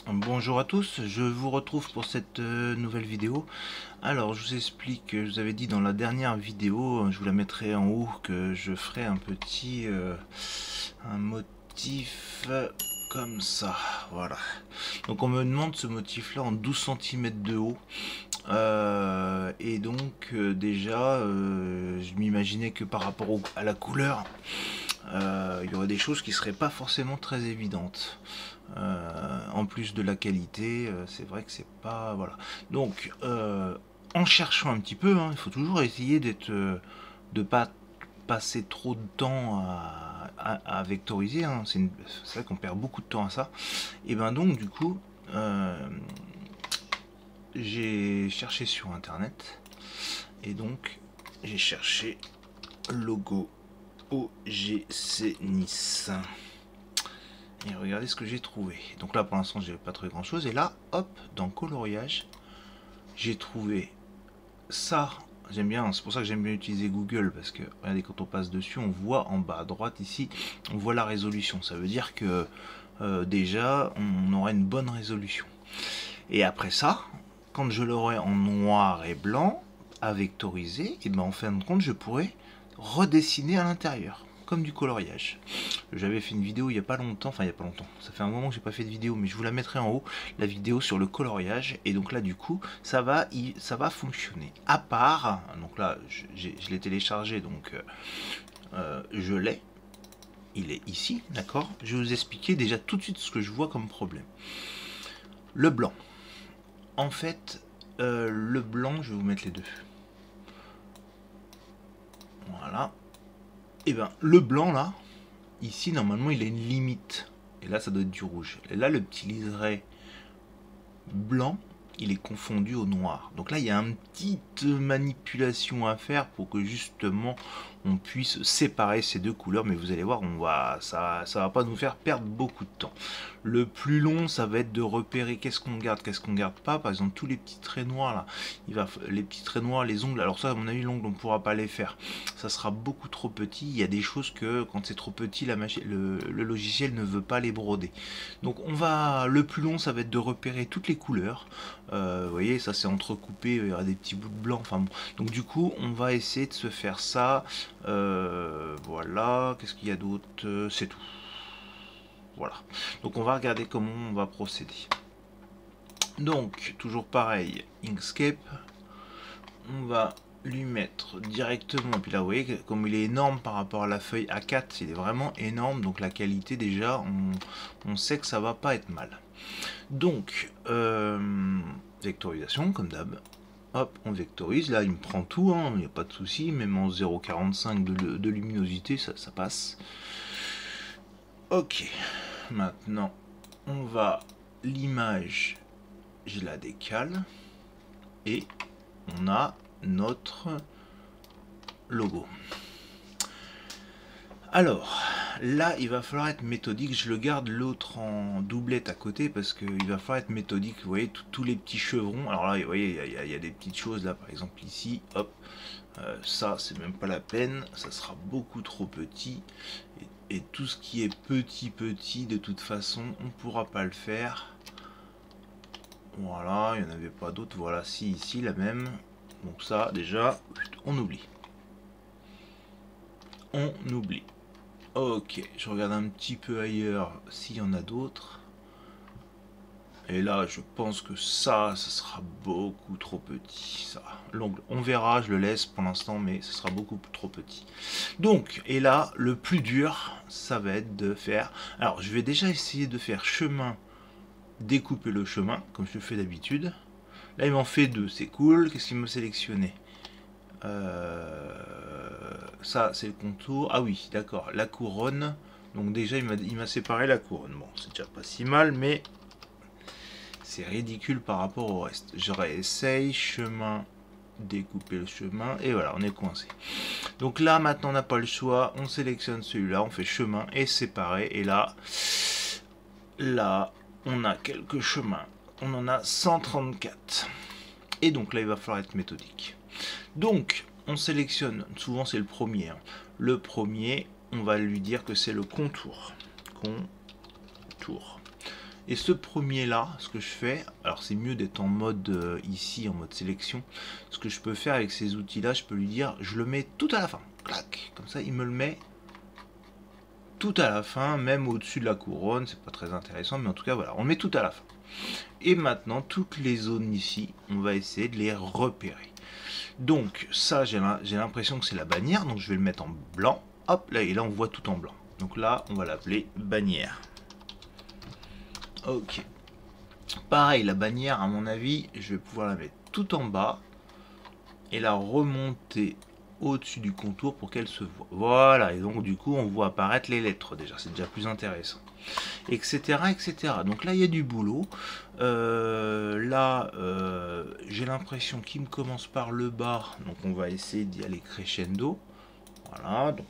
Bonjour à tous, je vous retrouve pour cette nouvelle vidéo. Alors je vous explique, je vous avais dit dans la dernière vidéo, je vous la mettrai en haut, que je ferai un petit un motif comme ça, voilà. Donc on me demande ce motif là en 12 cm de haut. Et donc déjà je m'imaginais que par rapport à la couleur, il y aurait des choses qui seraient pas forcément très évidentes. En plus de la qualité, c'est vrai que c'est pas, voilà. Donc en cherchant un petit peu, hein, il faut toujours essayer de pas passer trop de temps à vectoriser, hein. C'est vrai qu'on perd beaucoup de temps à ça. Et ben donc du coup j'ai cherché sur internet, et donc j'ai cherché logo OGC Nice. Et regardez ce que j'ai trouvé. Donc là pour l'instant j'ai pas trouvé grand chose. Et là hop, dans coloriage, j'ai trouvé ça. J'aime bien, c'est pour ça que j'aime bien utiliser Google, parce que regardez, quand on passe dessus, on voit en bas à droite ici, on voit la résolution. Ça veut dire que déjà on aura une bonne résolution. Et après ça, quand je l'aurai en noir et blanc à vectoriser, et ben en fin de compte je pourrais redessiner à l'intérieur comme du coloriage. J'avais fait une vidéo il y a pas longtemps, enfin il y a pas longtemps, ça fait un moment que j'ai pas fait de vidéo, mais je vous la mettrai en haut, la vidéo sur le coloriage. Et donc là du coup ça va fonctionner. À part, donc là je l'ai téléchargé, donc je l'ai, il est ici, d'accord. Je vais vous expliquer déjà tout de suite ce que je vois comme problème. Le blanc. En fait, le blanc, je vais vous mettre les deux. Voilà. Et ben le blanc là, ici normalement il a une limite. Et là ça doit être du rouge. Et là le petit liseré blanc, il est confondu au noir. Donc là il y a une petite manipulation à faire pour que justement on puisse séparer ces deux couleurs. Mais vous allez voir, ça va pas nous faire perdre beaucoup de temps. Le plus long, ça va être de repérer qu'est-ce qu'on garde, qu'est-ce qu'on garde pas. Par exemple, tous les petits traits noirs là, les petits traits noirs, les ongles. Alors ça, à mon avis, l'ongle, on ne pourra pas les faire. Ça sera beaucoup trop petit. Il y a des choses que quand c'est trop petit, le logiciel ne veut pas les broder. Donc le plus long, ça va être de repérer toutes les couleurs. Vous voyez, ça c'est entrecoupé, il y aura des petits bouts de blanc. Enfin bon. Donc du coup, on va essayer de se faire ça. Voilà. Qu'est-ce qu'il y a d'autre? C'est tout. Voilà. Donc on va regarder comment on va procéder. Donc toujours pareil, Inkscape, on va lui mettre directement, et puis là vous voyez comme il est énorme par rapport à la feuille A4, il est vraiment énorme, donc la qualité déjà on sait que ça va pas être mal. Donc vectorisation comme d'hab, hop, on vectorise, là il me prend tout, il n'y a pas de souci, même en 0,45 de luminosité ça passe. Ok, maintenant on va, l'image je la décale et on a notre logo. Alors là il va falloir être méthodique, je le garde l'autre en doublette à côté parce qu'il va falloir être méthodique. Vous voyez tous les petits chevrons, alors là vous voyez il y a des petites choses là, par exemple ici, hop, ça c'est même pas la peine, ça sera beaucoup trop petit. Et tout ce qui est petit de toute façon on pourra pas le faire. Voilà, il n'y en avait pas d'autres. Voilà, si, ici la même. Donc ça déjà on oublie. On oublie. Ok, je regarde un petit peu ailleurs s'il y en a d'autres. Et là, je pense que ça sera beaucoup trop petit. Ça, l'ongle, on verra, je le laisse pour l'instant, mais ce sera beaucoup trop petit. Donc, et là, le plus dur, ça va être de faire. Alors, je vais déjà essayer de faire chemin, découper le chemin, comme je le fais d'habitude. Là, il m'en fait deux, c'est cool. Qu'est-ce qu'il m'a sélectionné? Ça, c'est le contour. Ah oui, d'accord, la couronne. Donc déjà, il m'a séparé la couronne. Bon, c'est déjà pas si mal, mais c'est ridicule par rapport au reste. Je réessaye, chemin, découper le chemin, et voilà, on est coincé. Donc là, maintenant, on n'a pas le choix. On sélectionne celui-là, on fait chemin et séparer. Et là, on a quelques chemins. On en a 134. Et donc là, il va falloir être méthodique. Donc, on sélectionne, souvent c'est le premier. Le premier, on va lui dire que c'est le contour. Contour. Et ce premier là, ce que je fais, alors c'est mieux d'être en mode ici, en mode sélection. Ce que je peux faire avec ces outils là, je peux lui dire, je le mets tout à la fin. Clac, comme ça il me le met tout à la fin, même au-dessus de la couronne. C'est pas très intéressant, mais en tout cas voilà, on le met tout à la fin. Et maintenant, toutes les zones ici, on va essayer de les repérer. Donc ça, j'ai l'impression que c'est la bannière, donc je vais le mettre en blanc. Hop, là, et là on voit tout en blanc. Donc là, on va l'appeler bannière. Ok. Pareil, la bannière, à mon avis, je vais pouvoir la mettre tout en bas et la remonter au-dessus du contour pour qu'elle se voit. Voilà, et donc du coup, on voit apparaître les lettres déjà, c'est déjà plus intéressant. Etc, etc. Donc là, il y a du boulot. Là, j'ai l'impression qu'il me commence par le bas, donc on va essayer d'y aller crescendo. Voilà, donc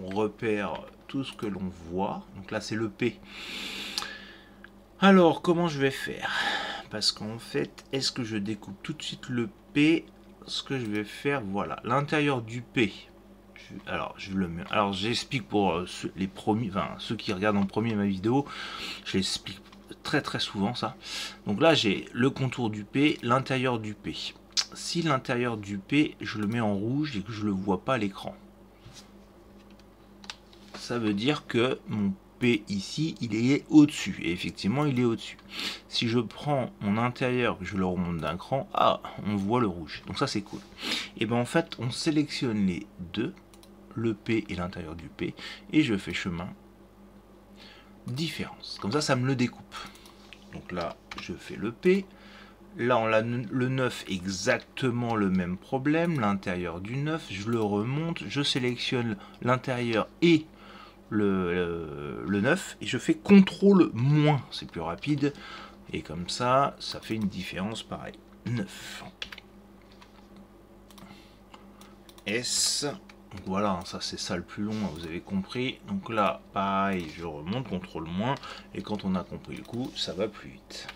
on repère tout ce que l'on voit. Donc là, c'est le P. Alors, comment je vais faire? Parce qu'en fait, est-ce que je découpe tout de suite le P? Ce que je vais faire, voilà, l'intérieur du P. Alors, je le mets. Alors, j'explique pour les premiers, enfin ceux qui regardent en premier ma vidéo, je l'explique très souvent ça. Donc là, j'ai le contour du P, l'intérieur du P. Si l'intérieur du P, je le mets en rouge et que je le vois pas à l'écran, ça veut dire que mon P ici, il est au-dessus. Et effectivement, il est au-dessus. Si je prends mon intérieur, que je le remonte d'un cran, ah, on voit le rouge. Donc ça, c'est cool. Et bien en fait, on sélectionne les deux, le P et l'intérieur du P, et je fais chemin différence. Comme ça me le découpe. Donc là, je fais le P. Là, on a le 9, exactement le même problème. L'intérieur du 9, je le remonte, je sélectionne l'intérieur et le 9, et je fais CTRL-, c'est plus rapide. Et comme ça fait une différence pareil. 9. S. Donc voilà, ça c'est ça le plus long, vous avez compris. Donc là, pareil, je remonte, CTRL-, et quand on a compris le coup, ça va plus vite.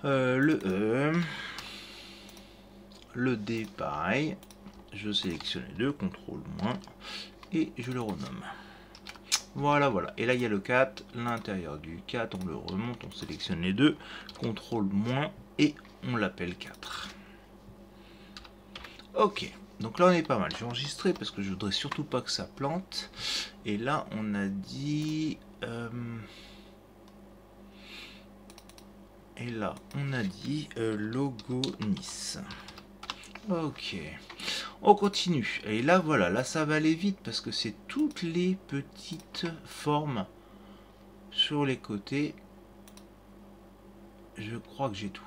Le E. Le D, pareil. Je sélectionne les deux, CTRL-, et je le renomme. Voilà, voilà. Et là, il y a le 4. L'intérieur du 4, on le remonte, on sélectionne les deux, CTRL-, et on l'appelle 4. Ok. Donc là, on est pas mal. Je vais enregistrer parce que je voudrais surtout pas que ça plante. Et là, on a dit... Et là, on a dit logo Nice. Ok. On continue. Et là, voilà. Là, ça va aller vite parce que c'est toutes les petites formes sur les côtés. Je crois que j'ai tout.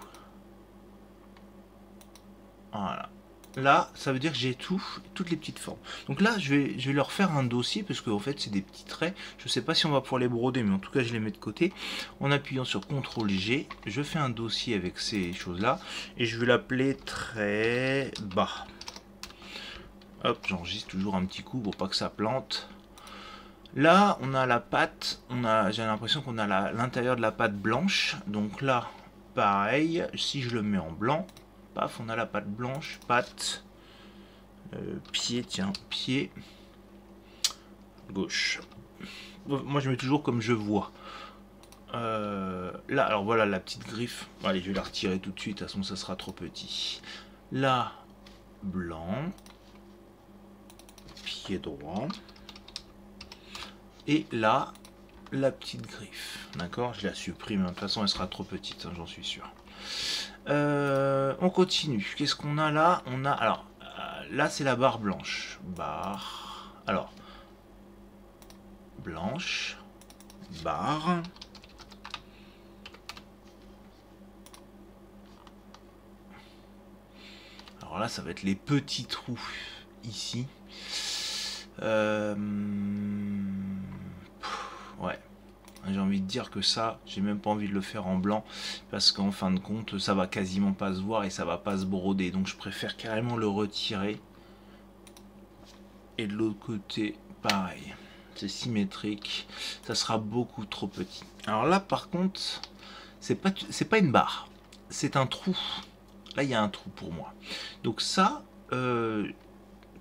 Voilà. Là, ça veut dire que j'ai toutes les petites formes. Donc là, je vais leur faire un dossier, parce qu'en fait, c'est des petits traits. Je ne sais pas si on va pouvoir les broder, mais en tout cas, je les mets de côté. En appuyant sur CTRL-G, je fais un dossier avec ces choses-là, et je vais l'appeler trait bas. Hop, j'enregistre toujours un petit coup pour pas que ça plante. Là, on a la patte, j'ai l'impression qu'on a l'intérieur de la patte blanche. Donc là, pareil, si je le mets en blanc, paf, on a la patte blanche, patte, pied, tiens, pied, gauche. Moi, je mets toujours comme je vois. Là, alors voilà la petite griffe. Allez, je vais la retirer tout de suite, de toute façon, ça sera trop petit. Là, blanc, pied droit. Et là, la petite griffe. D'accord, je la supprime, de toute façon, elle sera trop petite, hein, j'en suis sûr. On continue. Qu'est-ce qu'on a là? On a, alors, là c'est la barre blanche. Barre. Alors, blanche, barre. Alors là, ça va être les petits trous ici. Ouais. J'ai envie de dire que ça, j'ai même pas envie de le faire en blanc, parce qu'en fin de compte, ça va quasiment pas se voir et ça va pas se broder. Donc je préfère carrément le retirer. Et de l'autre côté, pareil. C'est symétrique. Ça sera beaucoup trop petit. Alors là, par contre, c'est pas une barre. C'est un trou. Là, il y a un trou pour moi. Donc ça,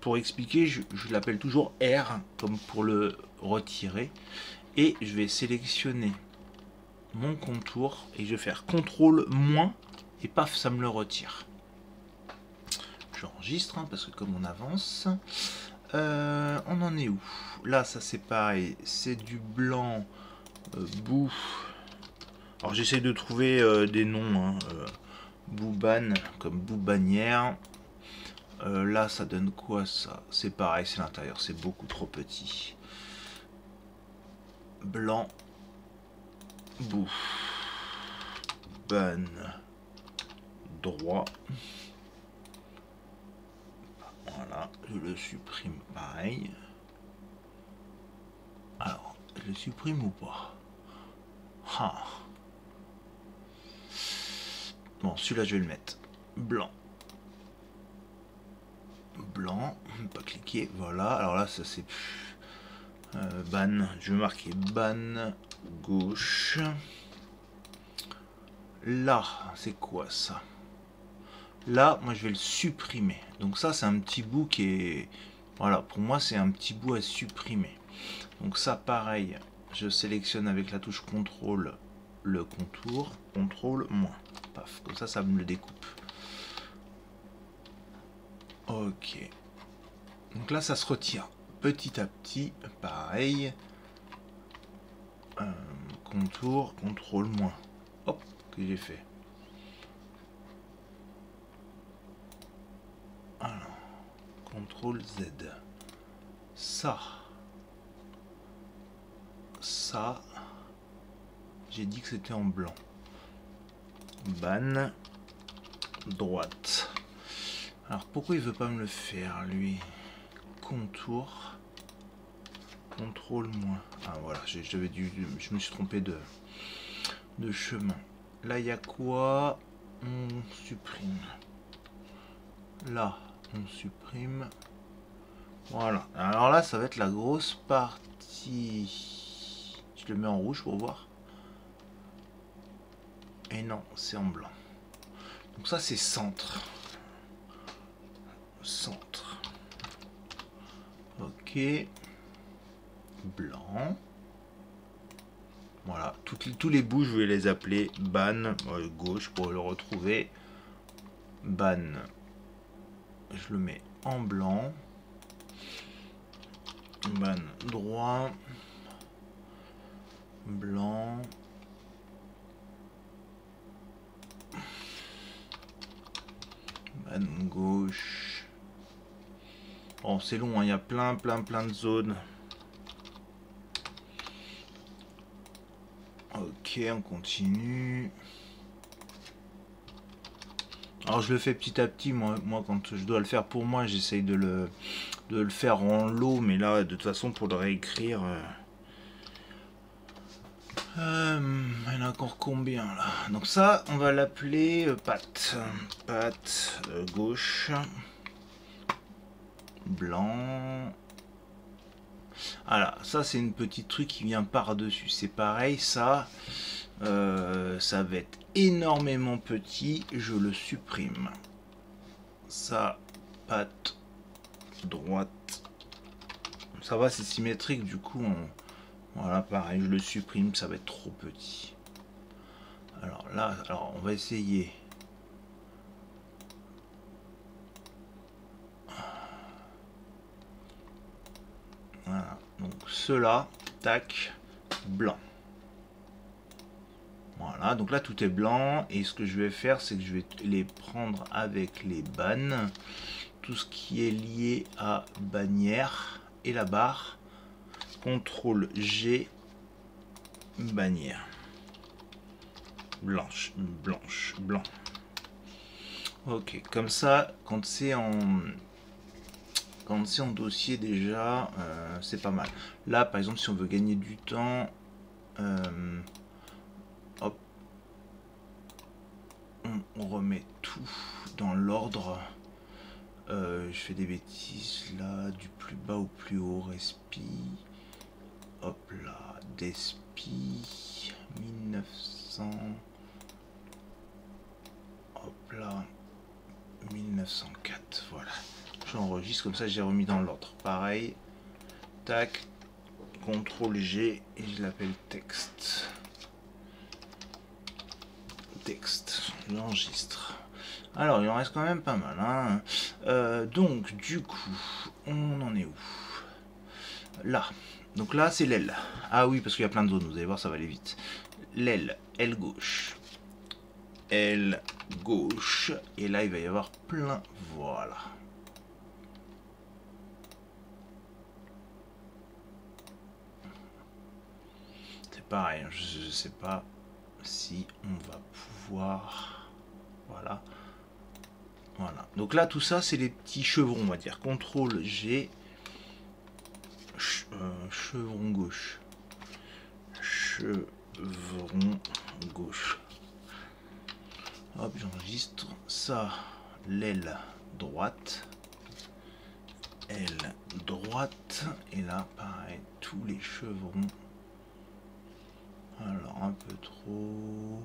pour expliquer, je l'appelle toujours R, comme pour le retirer. Et je vais sélectionner mon contour et je vais faire CTRL moins et paf, ça me le retire. J'enregistre hein, parce que comme on avance, on en est où? Là, ça c'est pareil, c'est du blanc bout. Alors j'essaie de trouver des noms, hein, Bouban comme Boubanière. Là, ça donne quoi ça? C'est pareil, c'est l'intérieur, c'est beaucoup trop petit. Blanc bout. Ban droit. Voilà, je le supprime pareil. Alors, je le supprime ou pas? Ah. Bon, celui-là, je vais le mettre blanc. Blanc, pas cliquer, voilà. Alors là, ça c'est ban. Je vais marquer ban gauche. Là, c'est quoi ça? Là, moi, je vais le supprimer. Donc ça, c'est un petit bout qui est... Voilà, pour moi, c'est un petit bout à supprimer. Donc ça, pareil, je sélectionne avec la touche CTRL le contour, CTRL moins. Paf, comme ça me le découpe. Ok. Donc là, ça se retire petit à petit, pareil. Contour, CTRL moins. Hop, que j'ai fait. Alors, CTRL Z. Ça, j'ai dit que c'était en blanc. Ban droite. Alors pourquoi il veut pas me le faire lui? Contour, CTRL moins. Ah voilà, je me suis trompé de chemin. Là il y a quoi? On supprime. Là on supprime. Voilà. Alors là ça va être la grosse partie. Je le mets en rouge pour voir. Et non, c'est en blanc. Donc ça c'est centre. Centre. Ok. Blanc. Voilà. Tous les bouts, je vais les appeler ban. Gauche pour le retrouver. Ban. Je le mets en blanc. Ban droit. Blanc. Ban gauche. Bon, c'est long, hein. Il y a plein de zones. Ok, on continue. Alors je le fais petit à petit, moi quand je dois le faire pour moi, j'essaye de le faire en lot, mais là de toute façon pour le réécrire... il y en a encore combien là? Donc ça, on va l'appeler patte. Patte gauche. Blanc. Voilà, ça c'est une petite truc qui vient par-dessus. C'est pareil, ça va être énormément petit. Je le supprime. Ça, patte droite. Ça va, c'est symétrique, du coup, voilà, pareil, je le supprime, ça va être trop petit. Alors là, on va essayer. Voilà, donc ceux-là, tac, blanc. Voilà, donc là tout est blanc, et ce que je vais faire, c'est que je vais les prendre avec les bannes, tout ce qui est lié à bannière et la barre, CTRL G, bannière, blanche, blanche, blanc. Ok, comme ça, quand c'est en dossier déjà, c'est pas mal. Là, par exemple, si on veut gagner du temps, hop, on remet tout dans l'ordre. Je fais des bêtises là, du plus bas au plus haut, respi. Hop là, despi 1900. Hop là, 1904. Voilà. J'enregistre comme ça, j'ai remis dans l'ordre. Pareil. Tac. CTRL G et je l'appelle texte. texte, j'enregistre. Alors, il en reste quand même pas mal. Hein. Donc, du coup, on en est où? Là. Donc là, c'est l'aile. Ah oui, parce qu'il y a plein de zones, vous allez voir, ça va aller vite. L'aile, aile gauche. Aile gauche. Et là, il va y avoir plein. Voilà. C'est pareil, je sais pas si on va pouvoir... Voilà. Voilà. Donc là, tout ça, c'est les petits chevrons, on va dire. CTRL G. Chevron gauche. Chevron gauche. Hop, j'enregistre ça. L'aile droite. Aile droite. Et là, pareil, tous les chevrons. Alors, un peu trop.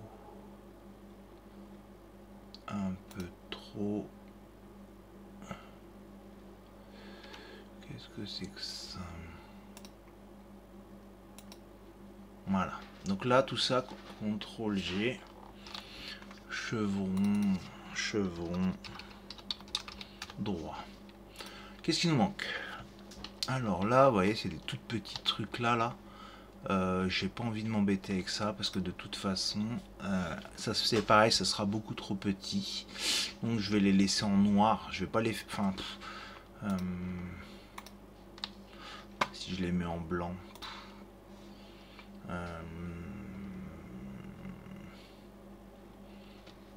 Un peu trop. Qu'est-ce que c'est que ça? Voilà. Donc là, tout ça, CTRL G. Chevron, chevron, droit. Qu'est-ce qui nous manque? Alors là, vous voyez, c'est des tout petits trucs là. J'ai pas envie de m'embêter avec ça parce que de toute façon, ça c'est pareil, ça sera beaucoup trop petit. Donc je vais les laisser en noir. Je vais pas les... Enfin... si je les mets en blanc...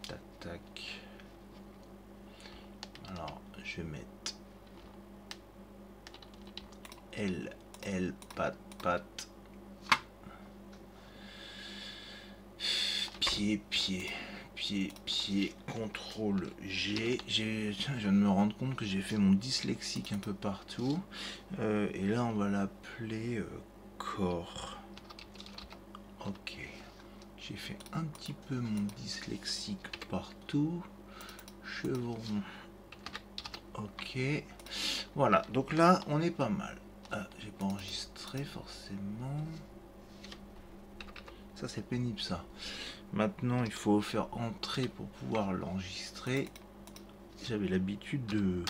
tac tac. Alors je vais mettre L, patte, pied, CTRL G. Je viens de me rendre compte que j'ai fait mon dyslexique un peu partout. Et là, on va l'appeler corps. Ok. J'ai fait un petit peu mon dyslexique partout. Chevron. Ok. Voilà. Donc là, on est pas mal. J'ai pas enregistré forcément. Ça, c'est pénible, ça. Maintenant, il faut faire entrer pour pouvoir l'enregistrer. J'avais l'habitude de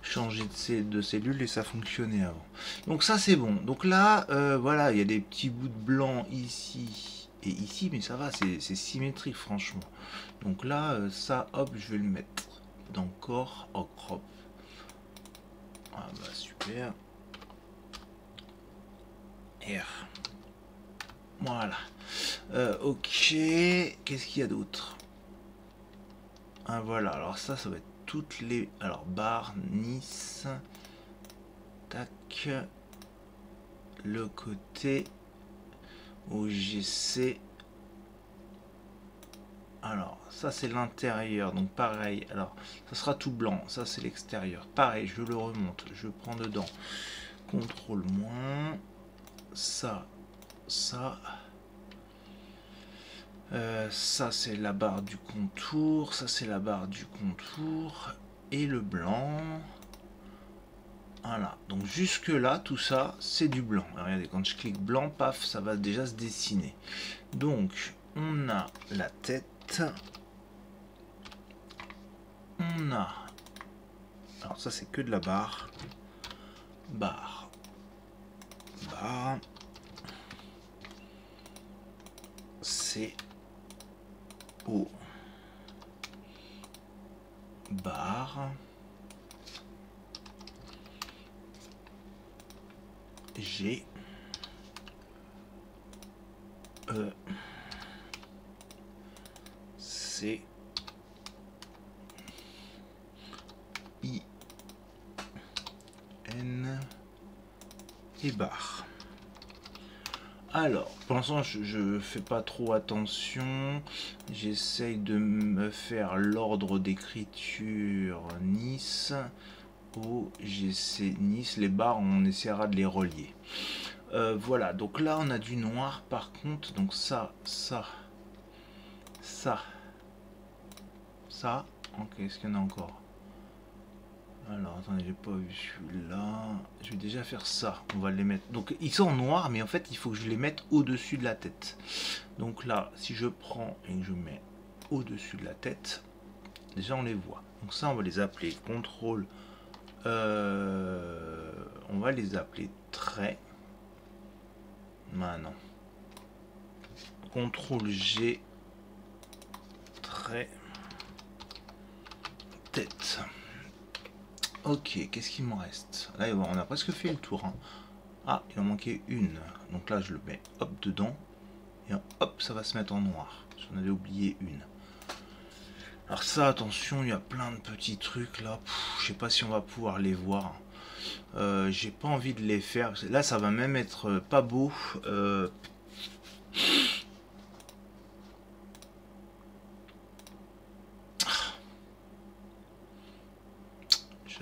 changer de cellule et ça fonctionnait avant. Donc ça, c'est bon. Donc là, voilà, il y a des petits bouts de blanc ici et ici, mais ça va, c'est symétrique, franchement. Donc là, ça, hop, je vais le mettre dans corps, en crop. Ah bah, super. R. Voilà. Ok. Qu'est-ce qu'il y a d'autre? Ah voilà. Alors ça va être toutes les... Alors barre, Nice. Tac. Le côté. OGC. Alors ça c'est l'intérieur. Donc pareil. Alors ça sera tout blanc. Ça c'est l'extérieur. Pareil. Je le remonte. Je prends dedans. CTRL moins. Ça. Ça. Ça c'est la barre du contour, ça c'est la barre du contour et le blanc. Voilà, donc jusque là tout ça c'est du blanc. Alors, regardez, quand je clique blanc, paf, ça va déjà se dessiner. Donc on a la tête, on a, alors ça c'est que de la barre, barre, c'est O, barre, G, E, C, I, N et barre. Alors, pour l'instant, je fais pas trop attention. J'essaye de me faire l'ordre d'écriture Nice. OGC Nice. Les barres, on essaiera de les relier. Voilà, donc là, on a du noir. Par contre, donc ça. Ok, est-ce qu'il y en a encore? Alors, attendez, j'ai pas vu celui-là. Je vais déjà faire ça. On va les mettre. Donc, ils sont en noir, mais en fait, il faut que je les mette au-dessus de la tête. Donc là, si je prends et que je mets au-dessus de la tête. Déjà on les voit. Donc ça on va les appeler contrôle. On va les appeler traits. Maintenant. Contrôle G. Trait. Tête. Ok, qu'est-ce qu'il me reste? Là on a presque fait le tour. Hein. Ah, il en manquait une. Donc là je le mets hop dedans. Et hop, ça va se mettre en noir. J'en avais oublié une. Alors ça, attention, il y a plein de petits trucs là. Je sais pas si on va pouvoir les voir. J'ai pas envie de les faire. Là, ça va même être pas beau. Je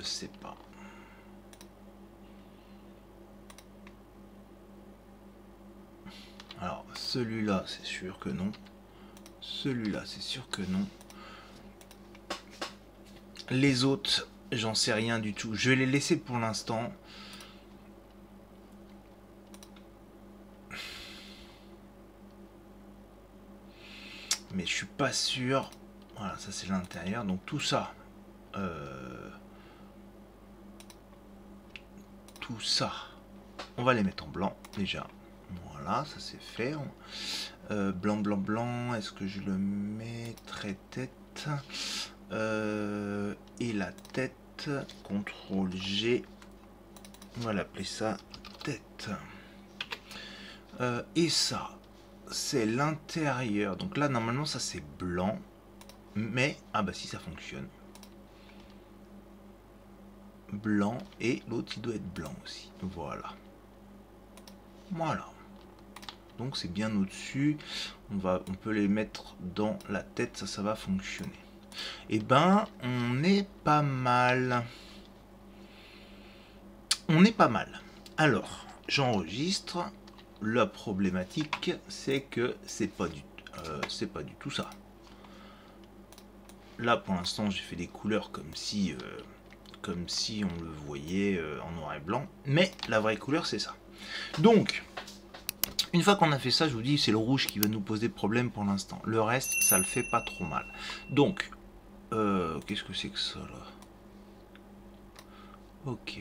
sais pas. Alors, celui-là, c'est sûr que non. Celui-là, c'est sûr que non. Les autres, j'en sais rien du tout. Je vais les laisser pour l'instant. Mais je suis pas sûr. Voilà, ça c'est l'intérieur. Donc tout ça. Tout ça. On va les mettre en blanc déjà. Voilà, ça c'est fait. Blanc, blanc, blanc. Est-ce que je le mets trait tête et la tête, contrôle G. On va l'appeler ça tête. Et ça, c'est l'intérieur. Donc là, normalement, ça c'est blanc. Mais, ah bah si, ça fonctionne. Blanc et l'autre, il doit être blanc aussi. Voilà. Voilà. Donc c'est bien au-dessus. On peut les mettre dans la tête, ça va fonctionner. Et ben, on est pas mal. On est pas mal. Alors, j'enregistre. La problématique, c'est que c'est pas du tout ça. Là, pour l'instant, j'ai fait des couleurs comme si on le voyait en noir et blanc. Mais la vraie couleur, c'est ça. Donc, une fois qu'on a fait ça, je vous dis, c'est le rouge qui va nous poser problème pour l'instant. Le reste, ça le fait pas trop mal. Donc, qu'est-ce que c'est que ça, là? Ok.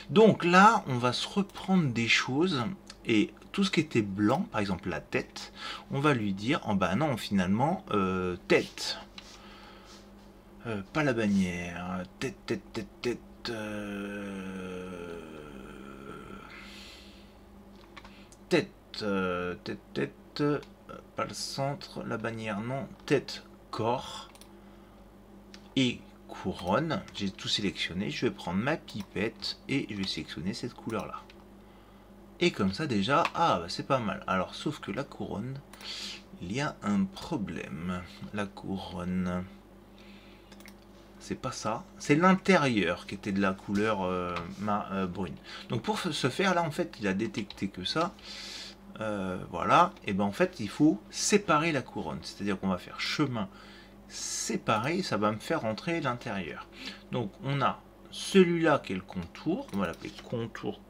Donc là, on va se reprendre des choses. Et tout ce qui était blanc, par exemple la tête, on va lui dire, oh bah non, finalement, tête. Pas la bannière. Tête, tête, tête, tête. Tête, tête, tête. Pas le centre, la bannière, non. Tête, corps. Et couronne. J'ai tout sélectionné. Je vais prendre ma pipette et je vais sélectionner cette couleur-là. Et comme ça déjà, ah bah c'est pas mal. Alors sauf que la couronne, il y a un problème. La couronne, c'est pas ça. C'est l'intérieur qui était de la couleur brune. Donc pour ce faire là, en fait, il a détecté que ça. Voilà. Et ben en fait, il faut séparer la couronne. C'est-à-dire qu'on va faire chemin séparé. Ça va me faire rentrer l'intérieur. Donc on a celui-là qui est le contour. On va l'appeler contour.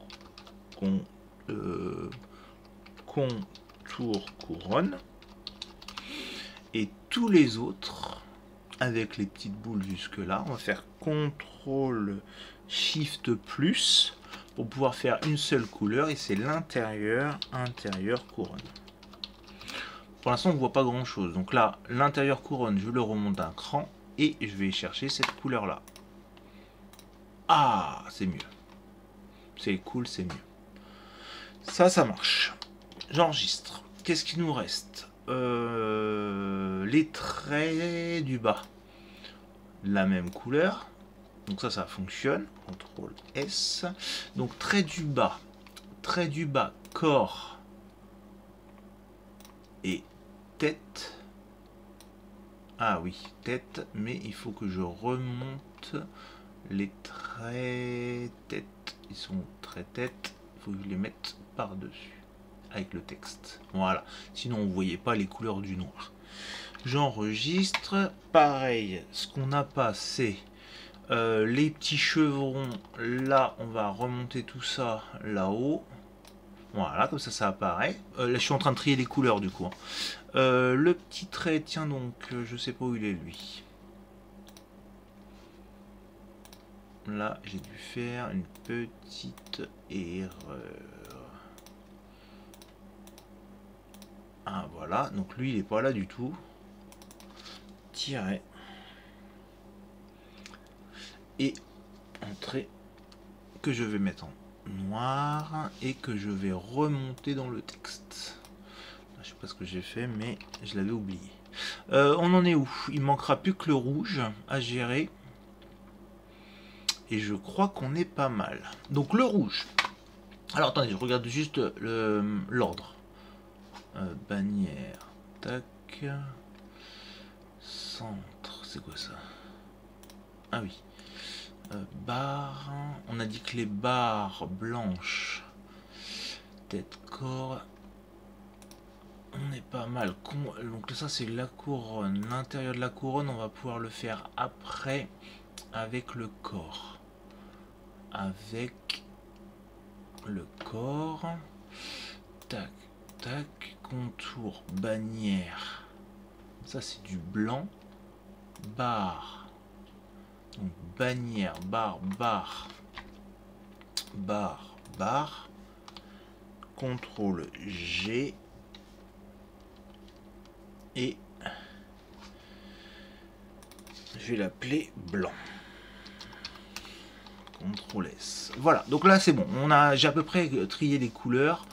Contour couronne, et tous les autres avec les petites boules jusque là, on va faire CTRL SHIFT plus pour pouvoir faire une seule couleur, et c'est l'intérieur couronne. Pour l'instant on ne voit pas grand chose, donc là l'intérieur couronne, je le remonte d'un cran et je vais chercher cette couleur là. Ah, c'est mieux, c'est cool, c'est mieux. Ça marche. J'enregistre. Qu'est-ce qu'il nous reste? Les traits du bas. La même couleur. Donc ça fonctionne. CTRL S. Donc trait du bas. Trait du bas, corps et tête. Ah oui, tête. Mais il faut que je remonte les traits tête. Ils sont traits tête. Il faut que je les mette par-dessus avec le texte. Voilà. Sinon, on ne voyait pas les couleurs du noir. J'enregistre. Pareil, ce qu'on n'a pas, c'est les petits chevrons. Là, on va remonter tout ça là-haut. Voilà, comme ça apparaît. Là, je suis en train de trier les couleurs du coup. Le petit trait, tiens donc, je sais pas où il est lui. Là, j'ai dû faire une petite erreur. Ah, voilà. Donc lui, il est pas là du tout. Tiret. Et un trait que je vais mettre en noir et que je vais remonter dans le texte. Je sais pas ce que j'ai fait, mais je l'avais oublié. On en est où? Il manquera plus que le rouge à gérer. Et je crois qu'on est pas mal. Donc le rouge. Alors attendez, je regarde juste l'ordre. Bannière. Tac. Centre. C'est quoi ça? Ah oui. Barre. On a dit que les barres blanches. Tête, corps. On est pas mal. Donc ça c'est la couronne. L'intérieur de la couronne, on va pouvoir le faire après avec le corps. Avec le corps. Tac, tac. Contour, bannière. Ça c'est du blanc. Barre. Donc bannière, barre, barre. Barre, barre. CTRL G. Et je vais l'appeler blanc. CTRL S. Voilà, donc là c'est bon. J'ai à peu près trié les couleurs.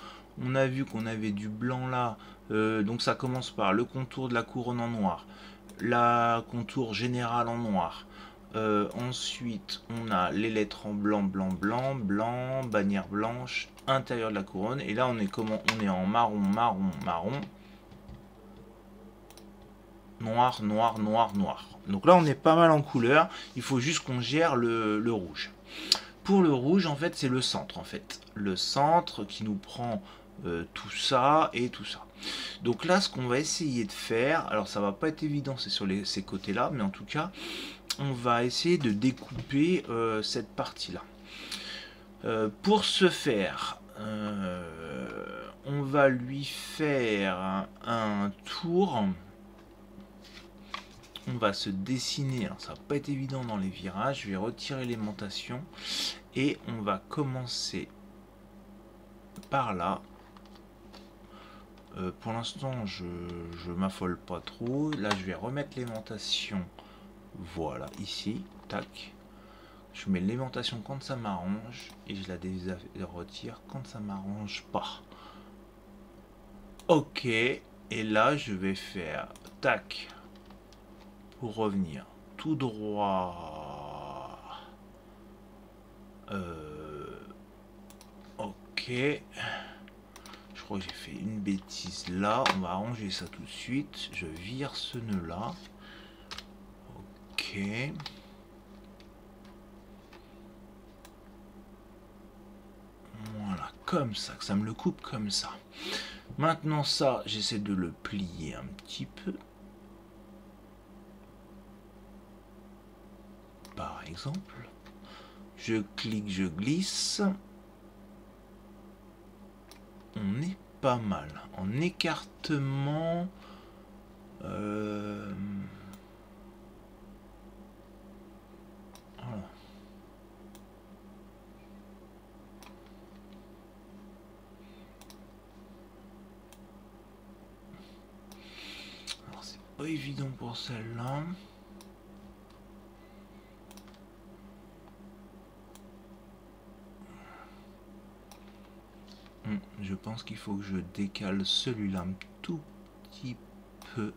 On a vu qu'on avait du blanc là. Donc ça commence par le contour de la couronne en noir. La contour générale en noir. Ensuite, on a les lettres en blanc, blanc, blanc, blanc, bannière blanche, intérieur de la couronne. Et là, on est en marron, marron, marron. Noir, noir, noir, noir. Donc là, on est pas mal en couleur. Il faut juste qu'on gère le rouge. Pour le rouge, en fait, c'est le centre, en fait. Le centre qui nous prend tout ça et tout ça. Donc là, ce qu'on va essayer de faire, alors ça va pas être évident, c'est sur ces côtés-là, mais en tout cas, on va essayer de découper cette partie-là. Pour ce faire, on va lui faire un tour. On va se dessiner, alors ça va pas être évident dans les virages, je vais retirer l'aimantation et on va commencer par là. Pour l'instant je m'affole pas trop, là je vais remettre l'aimantation, voilà ici, tac, je mets l'aimantation quand ça m'arrange et je la retire quand ça m'arrange pas. Ok, et là je vais faire tac, pour revenir tout droit. Ok. Je crois que j'ai fait une bêtise là. On va arranger ça tout de suite. Je vire ce nœud là. Ok. Voilà, comme ça, que ça me le coupe comme ça. Maintenant ça, j'essaie de le plier un petit peu. Par exemple, je clique, je glisse. On est pas mal. En écartement, voilà. Alors c'est pas évident pour celle-là. Je pense qu'il faut que je décale celui-là un tout petit peu.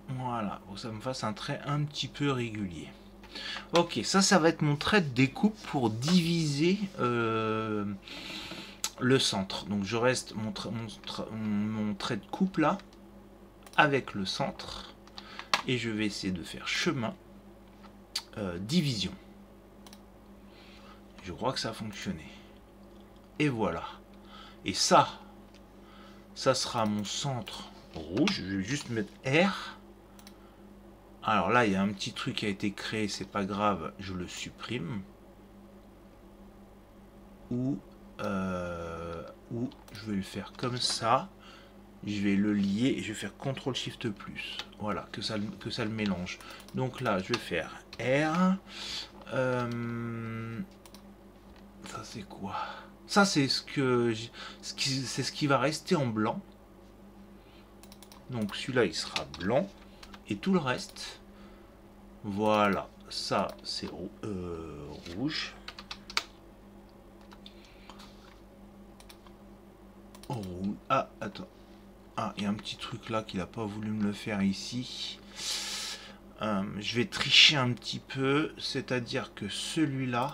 Voilà, pour que ça me fasse un trait un petit peu régulier. Ok, ça va être mon trait de découpe pour diviser le centre. Donc je reste mon trait de coupe là, avec le centre. Et je vais essayer de faire chemin, division. Je crois que ça a fonctionné. Et voilà. Et ça sera mon centre rouge. Je vais juste mettre R. Alors là, il y a un petit truc qui a été créé, c'est pas grave, je le supprime. ou je vais le faire comme ça. Je vais le lier et je vais faire CTRL-SHIFT+. Voilà, que ça le mélange. Donc là, je vais faire R. Ça c'est quoi? Ça c'est ce qui va rester en blanc. Donc celui-là il sera blanc et tout le reste, voilà, ça c'est rouge. Ah attends, ah il y a un petit truc là qu'il n'a pas voulu me le faire ici. Je vais tricher un petit peu, c'est-à-dire que celui-là,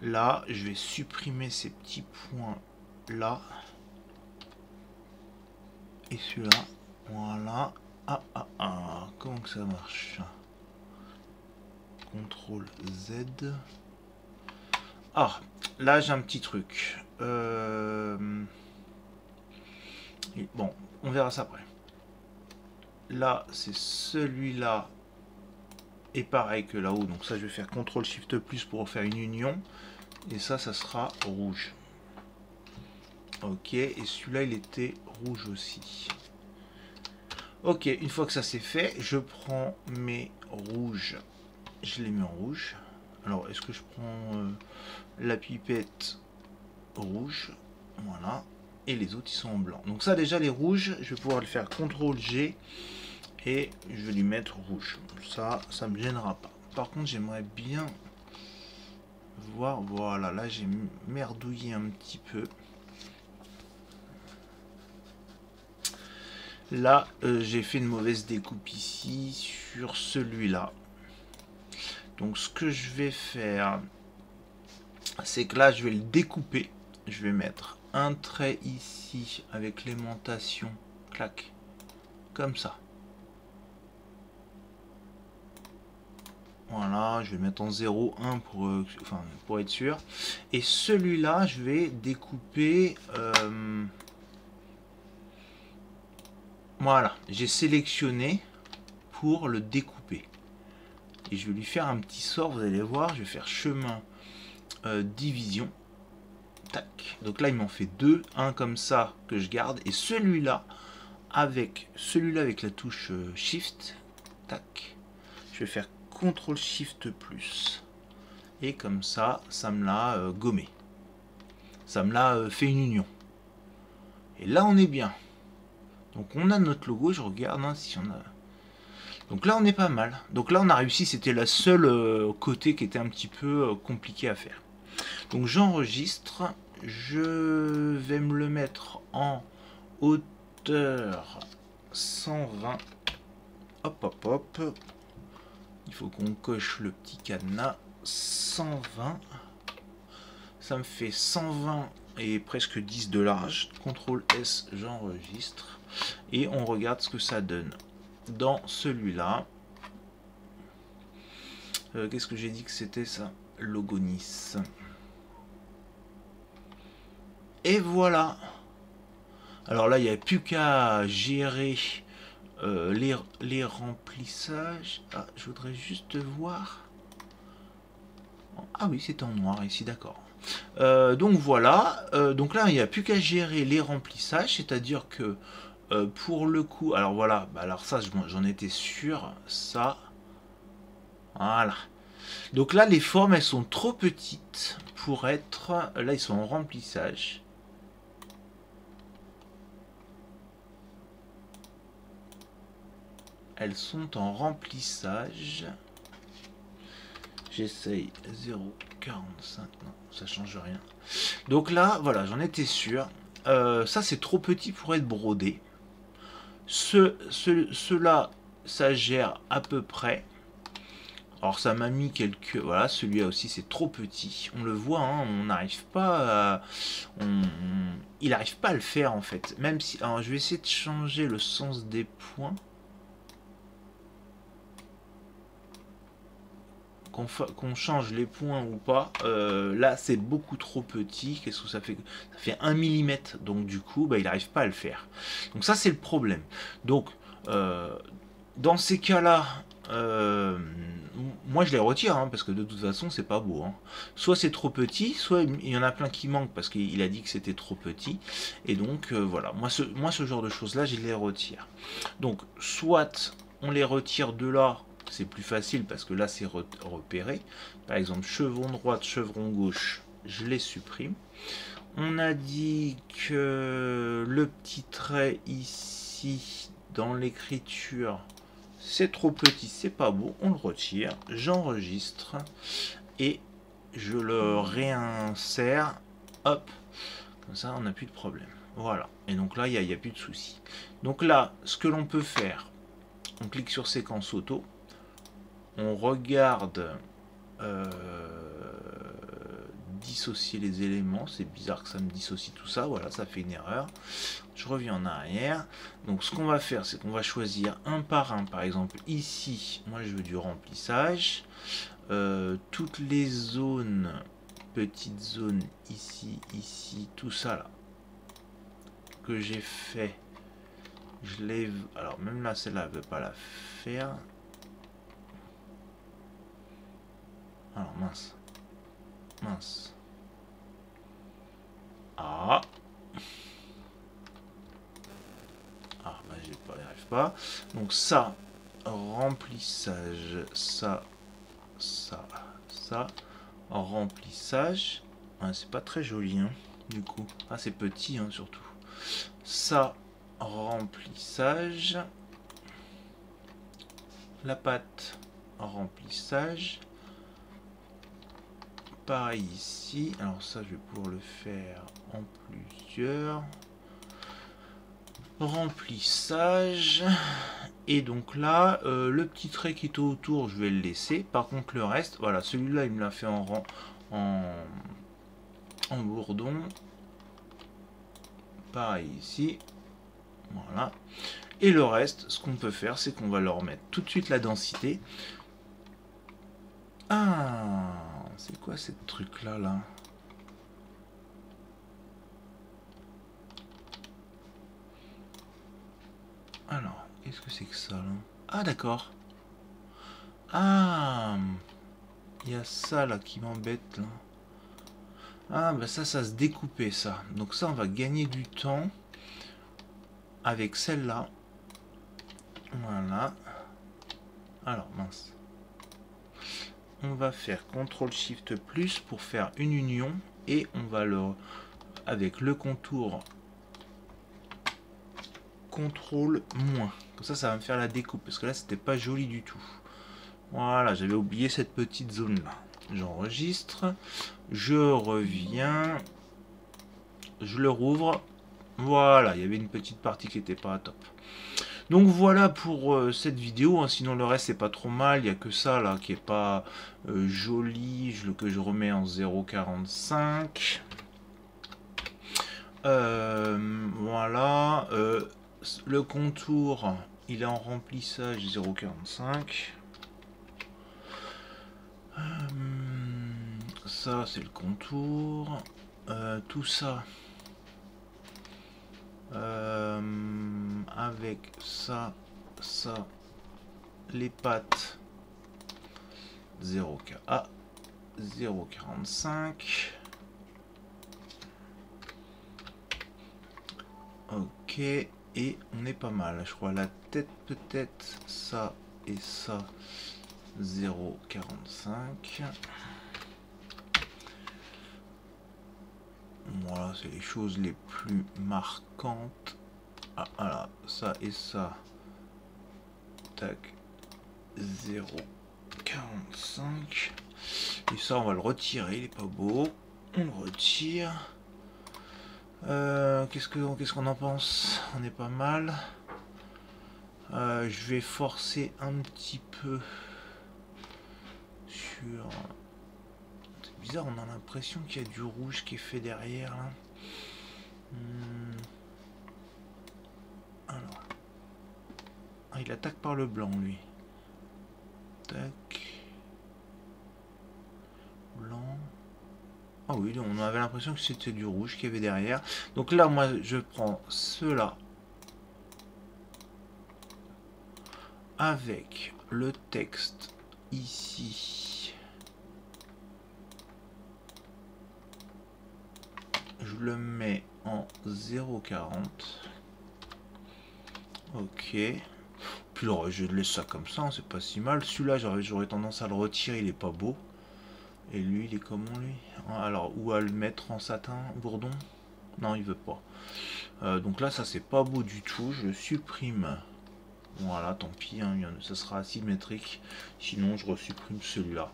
là, je vais supprimer ces petits points là. Et celui-là, voilà. Comment que ça marche? CTRL Z. Ah, là j'ai un petit truc. Bon, on verra ça après. Là, c'est celui-là. Et pareil que là-haut. Donc ça, je vais faire CTRL-SHIFT+ pour faire une union. Et ça sera rouge. Ok, et celui-là, il était rouge aussi. Ok, une fois que ça c'est fait, je prends mes rouges. Je les mets en rouge. Alors, est-ce que je prends la pipette rouge? Voilà. Et les autres, ils sont en blanc. Donc ça, déjà, les rouges, je vais pouvoir le faire CTRL-G. Et je vais lui mettre rouge. Ça me gênera pas. Par contre, j'aimerais bien voir. Voilà, là, j'ai merdouillé un petit peu. Là, j'ai fait une mauvaise découpe ici sur celui-là. Donc, ce que je vais faire, c'est que là, je vais le découper. Je vais mettre un trait ici avec l'aimantation. Clac. Comme ça. Voilà, je vais mettre en 0,1 pour être sûr. Et celui-là, je vais découper... voilà, j'ai sélectionné pour le découper. Et je vais lui faire un petit sort, vous allez voir, je vais faire chemin division. Tac. Donc là, il m'en fait deux. Un comme ça que je garde. Et celui-là, avec la touche Shift. Tac. Je vais faire CTRL-SHIFT+. Et comme ça, ça me l'a gommé. Ça me l'a fait une union. Et là, on est bien. Donc on a notre logo, je regarde si on a... Donc là, on est pas mal. Donc là, on a réussi, c'était la seule côté qui était un petit peu compliqué à faire. Donc j'enregistre, je vais me le mettre en hauteur 120. Hop. Il faut qu'on coche le petit cadenas. 120. Ça me fait 120 et presque 10 de large. CTRL S, j'enregistre. Et on regarde ce que ça donne. Dans celui-là. Qu'est-ce que j'ai dit que c'était ça? Logo Nice. Et voilà. Alors là, il n'y a plus qu'à gérer les remplissages. Ah, je voudrais juste voir. Ah oui, c'est en noir ici, d'accord. Donc voilà. Donc là, il n'y a plus qu'à gérer les remplissages. C'est-à-dire que pour le coup... Alors voilà. Alors ça, j'en étais sûr. Ça. Voilà. Donc là, les formes, elles sont trop petites pour être... Là, ils sont en remplissage. Elles sont en remplissage. J'essaye 0,45. Non, ça change rien. Donc là, voilà, j'en étais sûr. Ça, c'est trop petit pour être brodé. Ceux-là, ça gère à peu près. Alors ça m'a mis quelques... Voilà, celui-là aussi c'est trop petit. On le voit, hein, on n'arrive pas à... Il n'arrive pas à le faire en fait. Même si... Alors je vais essayer de changer le sens des points. Qu'on change les points ou pas. Là c'est beaucoup trop petit. Qu'est-ce que ça fait? Ça fait 1 mm. Donc du coup, il n'arrive pas à le faire. Donc ça c'est le problème. Donc dans ces cas-là... moi je les retire, hein, parce que de toute façon c'est pas beau. Hein. Soit c'est trop petit, soit il y en a plein qui manquent parce qu'il a dit que c'était trop petit. Et donc voilà, moi ce genre de choses là, je les retire. Donc soit on les retire de là, c'est plus facile parce que là c'est repéré. Par exemple, chevron droite, chevron gauche, je les supprime. On a dit que le petit trait ici dans l'écriture, c'est trop petit, c'est pas beau, on le retire, j'enregistre et je le réinsère, hop, comme ça on n'a plus de problème. Voilà, et donc là il n'y a plus de souci. Donc là, ce que l'on peut faire, on clique sur séquence auto, on regarde dissocier les éléments, c'est bizarre que ça me dissocie tout ça, voilà, ça fait une erreur. Je reviens en arrière. Donc ce qu'on va faire, c'est qu'on va choisir un par un. Par exemple ici, moi je veux du remplissage. Toutes les zones, petites zones ici, ici, tout ça là que j'ai fait, je les... Alors même là, celle-là, elle veut pas la faire. Alors mince. Mince. Ah. Ah, bah j'y arrive pas. Donc ça, remplissage, ça, remplissage. Ouais, c'est pas très joli, hein, du coup. Ah, c'est petit, hein, surtout. Ça, remplissage. La patte, remplissage. Pareil ici. Alors ça, je vais pouvoir le faire en plusieurs. Remplissage. Et donc là, le petit trait qui est autour, je vais le laisser. Par contre, le reste, voilà, celui-là, il me l'a fait en bourdon. Pareil ici. Voilà. Et le reste, ce qu'on peut faire, c'est qu'on va leur mettre tout de suite la densité. Ah, c'est quoi ce truc-là, là? Alors, qu'est-ce que c'est que ça, là? Ah, d'accord. Ah, il y a ça, là, qui m'embête, là. Ah, bah ça se découpait, ça. Donc ça, on va gagner du temps avec celle-là. Voilà. Alors, mince. On va faire CTRL-SHIFT+ pour faire une union. Et on va le... avec le contour CTRL-. Comme ça va me faire la découpe. Parce que là, c'était pas joli du tout. Voilà, j'avais oublié cette petite zone-là. J'enregistre. Je reviens. Je le rouvre. Voilà, il y avait une petite partie qui n'était pas top. Donc voilà pour cette vidéo, hein. Sinon le reste c'est pas trop mal, il n'y a que ça là qui est pas joli, que je remets en 0,45. Voilà, le contour il est en remplissage 0,45. Ça c'est le contour, tout ça. Avec ça, les pattes 0,45. Ok, et on est pas mal, je crois. La tête peut-être ça et ça 0,45. Voilà, c'est les choses les plus marquantes. Ah, voilà, ça et ça. Tac. 0,45. Et ça, on va le retirer, il est pas beau. On le retire. Qu'est-ce qu'on en pense? On est pas mal. Je vais forcer un petit peu sur... C'est bizarre, on a l'impression qu'il y a du rouge qui est fait derrière là. Alors. Ah, il attaque par le blanc lui. Tac. Blanc. Ah oui, on avait l'impression que c'était du rouge qu'il y avait derrière. Donc là, moi, je prends ceux-là. Avec le texte ici, je le mets en 0,40. Ok. Puis alors, je laisse ça comme ça, hein, c'est pas si mal. Celui-là, j'aurais tendance à le retirer, il est pas beau. Et lui, il est comment lui? Alors, ou à le mettre en satin, bourdon? Non, il veut pas. Donc là, ça c'est pas beau du tout. Je le supprime. Voilà, tant pis, hein, ça sera asymétrique. Sinon, je resupprime celui-là.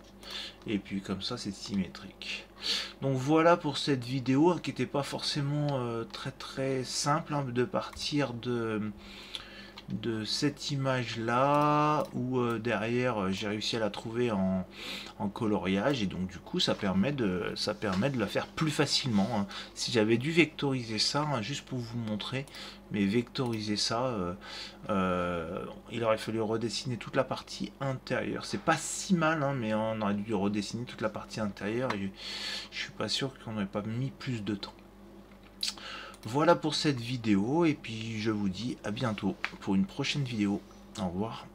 Et puis comme ça, c'est symétrique. Donc voilà pour cette vidéo qui n'était pas forcément très très simple, hein, de partir de cette image là où derrière j'ai réussi à la trouver en coloriage, et donc du coup ça permet de la faire plus facilement, hein. Si j'avais dû vectoriser ça, hein, juste pour vous montrer, mais vectoriser ça, il aurait fallu redessiner toute la partie intérieure. C'est pas si mal, hein, mais on aurait dû redessiner toute la partie intérieure et je suis pas sûr qu'on n'aurait pas mis plus de temps. Voilà pour cette vidéo, et puis je vous dis à bientôt pour une prochaine vidéo. Au revoir.